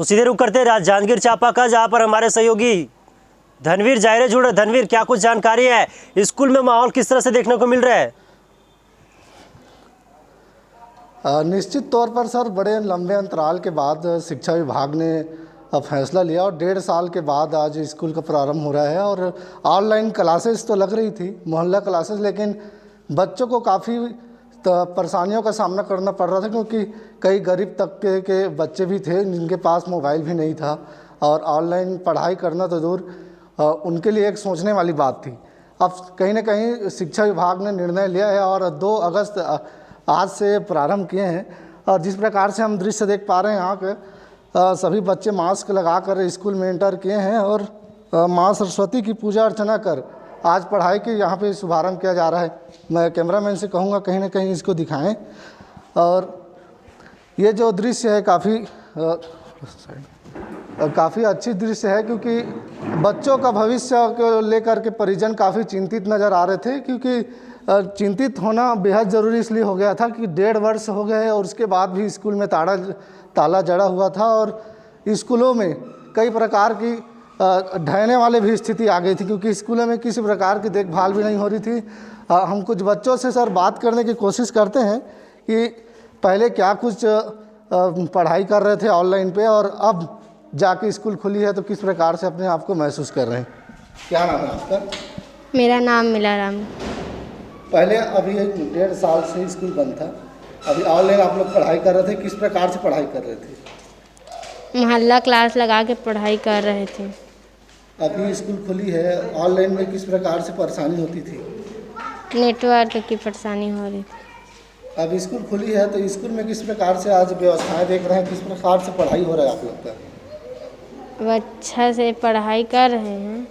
तो सीधे रुक करते हैं जांजगीर चांपा का, जहां पर हमारे सहयोगी धनवीर जायरे जुड़े। धनवीर, क्या कुछ जानकारी है, स्कूल में माहौल किस तरह से देखने को मिल रहा है? निश्चित तौर पर सर, बड़े लंबे अंतराल के बाद शिक्षा विभाग ने फैसला लिया और 1.5 साल के बाद आज स्कूल का प्रारंभ हो रहा है। और ऑनलाइन क्लासेस तो लग रही थी, मोहल्ला क्लासेस, लेकिन बच्चों को काफ़ी परेशानियों का सामना करना पड़ रहा था, क्योंकि कई गरीब तबके के बच्चे भी थे जिनके पास मोबाइल भी नहीं था और ऑनलाइन पढ़ाई करना तो दूर, उनके लिए एक सोचने वाली बात थी। अब कहीं ना कहीं शिक्षा विभाग ने निर्णय लिया है और 2 अगस्त आज से प्रारंभ किए हैं। और जिस प्रकार से हम दृश्य देख पा रहे हैं यहाँ के, सभी बच्चे मास्क लगाकर स्कूल में एंटर किए हैं और माँ सरस्वती की पूजा अर्चना कर आज पढ़ाई की यहाँ पे शुभारंभ किया जा रहा है। मैं कैमरामैन से कहूँगा कहीं ना कहीं इसको दिखाएं। और ये जो दृश्य है काफ़ी अच्छी दृश्य है, क्योंकि बच्चों का भविष्य को लेकर के परिजन काफ़ी चिंतित नज़र आ रहे थे। क्योंकि चिंतित होना बेहद ज़रूरी इसलिए हो गया था कि 1.5 वर्ष हो गए और उसके बाद भी स्कूल में ताला जड़ा हुआ था और स्कूलों में कई प्रकार की ढहने वाले भी स्थिति आ गई थी, क्योंकि स्कूलों में किसी प्रकार की देखभाल भी नहीं हो रही थी। हम कुछ बच्चों से सर बात करने की कोशिश करते हैं कि पहले क्या कुछ पढ़ाई कर रहे थे ऑनलाइन पे और अब जाके स्कूल खुली है तो किस प्रकार से अपने आप को महसूस कर रहे हैं। क्या नाम है आपका? मेरा नाम मिलाराम। पहले अभी 1.5 साल से स्कूल बंद था, अभी ऑनलाइन आप लोग पढ़ाई कर रहे थे, किस प्रकार से पढ़ाई कर रहे थे? मोहल्ला क्लास लगा के पढ़ाई कर रहे थे। अभी स्कूल खुली है, ऑनलाइन में किस प्रकार से परेशानी होती थी? नेटवर्क की परेशानी हो रही थी। अब स्कूल खुली है तो स्कूल में किस प्रकार से आज व्यवस्थाएं देख रहे हैं, किस प्रकार से पढ़ाई हो रहा है आप लोग का? अच्छा से पढ़ाई कर रहे हैं।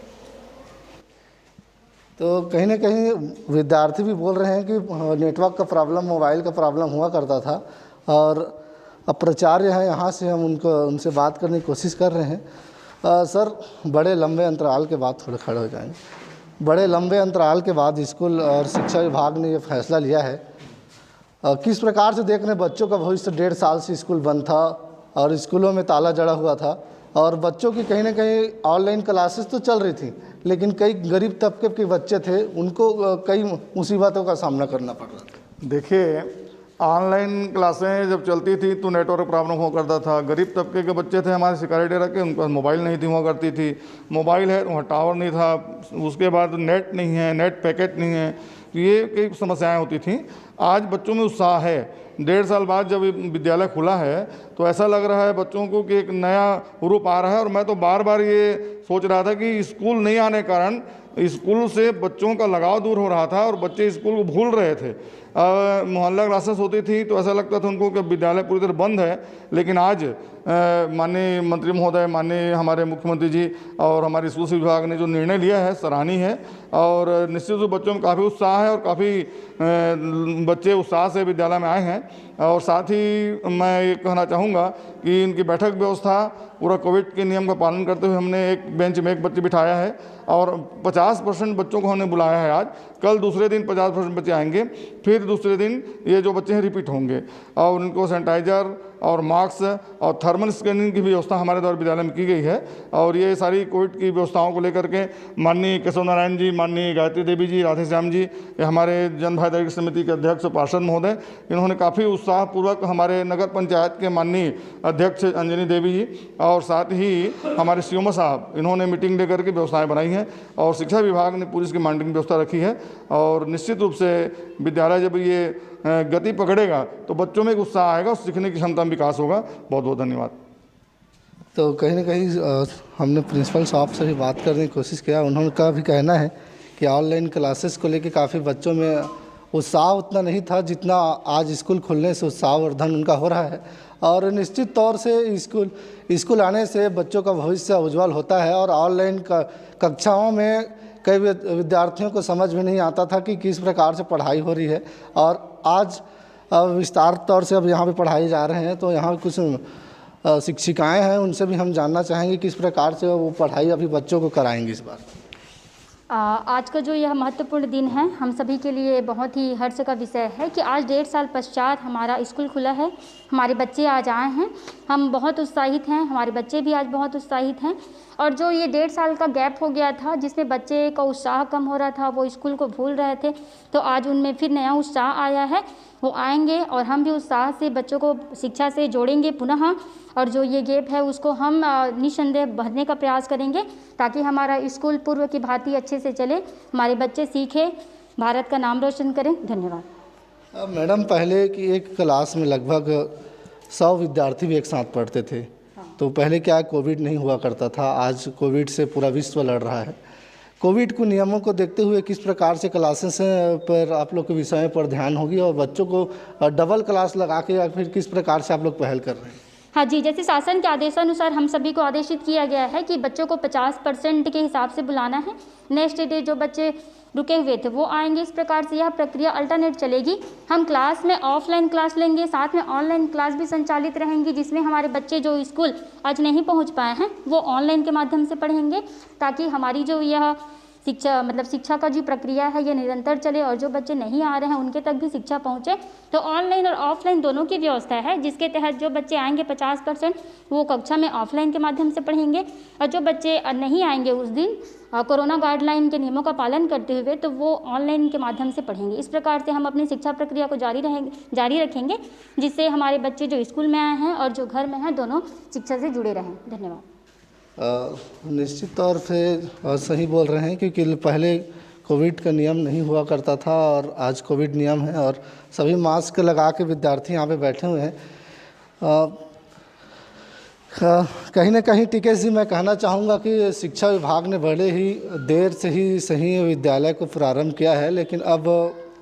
तो कहीं ना कहीं विद्यार्थी भी बोल रहे हैं कि नेटवर्क का प्रॉब्लम, मोबाइल का प्रॉब्लम हुआ करता था। और अब प्राचार्य हैं, यहाँ से हम उनसे बात करने की कोशिश कर रहे हैं। सर, बड़े लंबे अंतराल के बाद, थोड़े खड़े हो जाएंगे, बड़े लंबे अंतराल के बाद स्कूल और शिक्षा विभाग ने ये फैसला लिया है। किस प्रकार से देख रहे हैं बच्चों का भविष्य? 1.5 साल से स्कूल बंद था और स्कूलों में ताला जड़ा हुआ था और बच्चों की कहीं ना कहीं ऑनलाइन क्लासेस तो चल रही थी, लेकिन कई गरीब तबके के बच्चे थे, उनको कई मुसीबतों का सामना करना पड़ रहा था। देखिए, ऑनलाइन क्लासें जब चलती थी तो नेटवर्क प्रॉब्लम हुआ करता था। गरीब तबके के बच्चे थे हमारे शिकारी डेरा के, उनके पास मोबाइल नहीं थी हुआ करती थी। मोबाइल है तो वहाँ टावर नहीं था, उसके बाद नेट नहीं है, नेट पैकेट नहीं है, ये कई समस्याएं होती थी। आज बच्चों में उत्साह है। 1.5 साल बाद जब विद्यालय खुला है तो ऐसा लग रहा है बच्चों को कि एक नया रूप आ रहा है। और मैं तो बार बार ये सोच रहा था कि स्कूल नहीं आने के कारण स्कूल से बच्चों का लगाव दूर हो रहा था और बच्चे स्कूल को भूल रहे थे। मोहल्ला क्लासेस होती थी तो ऐसा लगता था उनको कि विद्यालय पूरी तरह बंद है। लेकिन आज माननीय मंत्री महोदय, माननीय हमारे मुख्यमंत्री जी और हमारे स्कूल विभाग ने जो निर्णय लिया है सराहनीय है। और निश्चित रूप बच्चों में काफ़ी उत्साह है और काफ़ी बच्चे उत्साह से विद्यालय में आए हैं। और साथ ही मैं ये कहना चाहूँगा कि इनकी बैठक व्यवस्था पूरा कोविड के नियम का पालन करते हुए हमने एक बेंच में एक बच्चे बिठाया है और 50% बच्चों को हमने बुलाया है आज। कल दूसरे दिन 50% बच्चे आएंगे, फिर दूसरे दिन ये जो बच्चे हैं रिपीट होंगे और उनको सैनिटाइजर और मास्क और थर्मल स्कैनिंग की व्यवस्था हमारे द्वारा विद्यालय में की गई है। और ये सारी कोविड की व्यवस्थाओं को लेकर के माननीय केशव नारायण जी, माननीय गायत्री देवी जी, राधेश्याम जी, ये हमारे जन भागीदारी समिति के अध्यक्ष पार्षद महोदय, इन्होंने काफ़ी उत्साहपूर्वक, हमारे नगर पंचायत के माननीय अध्यक्ष अंजनी देवी जी और साथ ही हमारे सीओमओ साहब, इन्होंने मीटिंग लेकर के व्यवस्थाएँ बनाई हैं और शिक्षा विभाग ने पूरी इसकी मॉनिटरिंग व्यवस्था रखी है। और निश्चित रूप से विद्यालय जब ये गति पकड़ेगा तो बच्चों में एक उत्साह आएगा और सीखने की क्षमता में विकास होगा। बहुत बहुत धन्यवाद। तो कहीं ना कहीं हमने प्रिंसिपल साहब से भी बात करने की कोशिश किया। उन्होंने का भी कहना है कि ऑनलाइन क्लासेस को लेकर काफ़ी बच्चों में उत्साह उतना नहीं था जितना आज स्कूल खुलने से उत्साहवर्धन उनका हो रहा है। और निश्चित तौर से स्कूल आने से बच्चों का भविष्य उज्जवल होता है। और ऑनलाइन कक्षाओं में कई विद्यार्थियों को समझ में नहीं आता था कि किस प्रकार से पढ़ाई हो रही है और आज विस्तार तौर से अब यहाँ पे पढ़ाई जा रहे हैं। तो यहाँ कुछ शिक्षिकाएं हैं, उनसे भी हम जानना चाहेंगे किस प्रकार से वो पढ़ाई अभी बच्चों को कराएंगे इस बार। आज का जो यह महत्वपूर्ण दिन है हम सभी के लिए बहुत ही हर्ष का विषय है कि आज 1.5 साल पश्चात हमारा स्कूल खुला है। हमारे बच्चे आज आए हैं, हम बहुत उत्साहित हैं, हमारे बच्चे भी आज बहुत उत्साहित हैं। और जो ये 1.5 साल का गैप हो गया था जिसमें बच्चे का उत्साह कम हो रहा था, वो स्कूल को भूल रहे थे, तो आज उनमें फिर नया उत्साह आया है। वो आएंगे और हम भी उत्साह से बच्चों को शिक्षा से जोड़ेंगे पुनः, और जो ये गैप है उसको हम निस्संदेह भरने का प्रयास करेंगे ताकि हमारा स्कूल पूर्व की भांति अच्छे से चले, हमारे बच्चे सीखें, भारत का नाम रोशन करें। धन्यवाद। मैडम, पहले की एक क्लास में लगभग 100 विद्यार्थी भी एक साथ पढ़ते थे। तो पहले क्या कोविड नहीं हुआ करता था, आज कोविड से पूरा विश्व लड़ रहा है। कोविड के नियमों को देखते हुए किस प्रकार से क्लासेस पर आप लोग के विषय पर ध्यान होगी और बच्चों को डबल क्लास लगा के या फिर किस प्रकार से आप लोग पहल कर रहे हैं? हाँ जी, जैसे शासन के आदेशानुसार हम सभी को आदेशित किया गया है कि बच्चों को 50% के हिसाब से बुलाना है। नेक्स्ट डे जो बच्चे रुके हुए थे वो आएंगे। इस प्रकार से यह प्रक्रिया अल्टरनेट चलेगी। हम क्लास में ऑफलाइन क्लास लेंगे, साथ में ऑनलाइन क्लास भी संचालित रहेंगी, जिसमें हमारे बच्चे जो स्कूल आज नहीं पहुंच पाए हैं वो ऑनलाइन के माध्यम से पढ़ेंगे, ताकि हमारी जो यह शिक्षा का जो प्रक्रिया है ये निरंतर चले और जो बच्चे नहीं आ रहे हैं उनके तक भी शिक्षा पहुंचे। तो ऑनलाइन और ऑफलाइन दोनों की व्यवस्था है, जिसके तहत जो बच्चे आएंगे 50% वो कक्षा में ऑफलाइन के माध्यम से पढ़ेंगे, और जो बच्चे नहीं आएंगे उस दिन कोरोना गाइडलाइन के नियमों का पालन करते हुए तो वो ऑनलाइन के माध्यम से पढ़ेंगे। इस प्रकार से हम अपनी शिक्षा प्रक्रिया को जारी रखेंगे, जिससे हमारे बच्चे जो स्कूल में आए हैं और जो घर में हैं दोनों शिक्षा से जुड़े रहें। धन्यवाद। निश्चित तौर से सही बोल रहे हैं, क्योंकि पहले कोविड का नियम नहीं हुआ करता था और आज कोविड नियम है और सभी मास्क लगा के विद्यार्थी यहाँ पे बैठे हुए हैं। कहीं ना कहीं टिकेश जी, मैं कहना चाहूँगा कि शिक्षा विभाग ने बड़े ही देर से ही सही विद्यालय को प्रारंभ किया है, लेकिन अब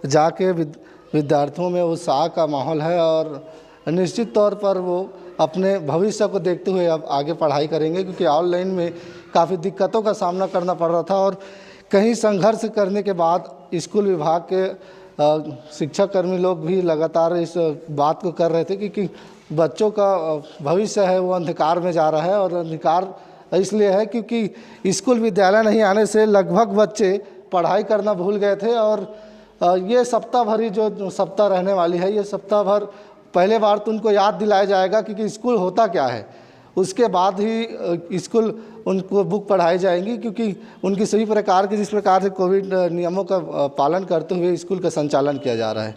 जाके विद्यार्थियों में उत्साह का माहौल है और निश्चित तौर पर वो अपने भविष्य को देखते हुए अब आगे पढ़ाई करेंगे, क्योंकि ऑनलाइन में काफ़ी दिक्कतों का सामना करना पड़ रहा था और कहीं संघर्ष करने के बाद स्कूल विभाग के शिक्षाकर्मी लोग भी लगातार इस बात को कर रहे थे कि बच्चों का भविष्य है वो अंधकार में जा रहा है। और अंधकार इसलिए है क्योंकि स्कूल विद्यालय नहीं आने से लगभग बच्चे पढ़ाई करना भूल गए थे। और ये सप्ताह भरी जो सप्ताह रहने वाली है, ये सप्ताह भर पहले बार तो उनको याद दिलाया जाएगा कि स्कूल होता क्या है, उसके बाद ही स्कूल उनको बुक पढ़ाई जाएंगी, क्योंकि उनकी सभी प्रकार के जिस प्रकार से कोविड नियमों का पालन करते हुए स्कूल का संचालन किया जा रहा है।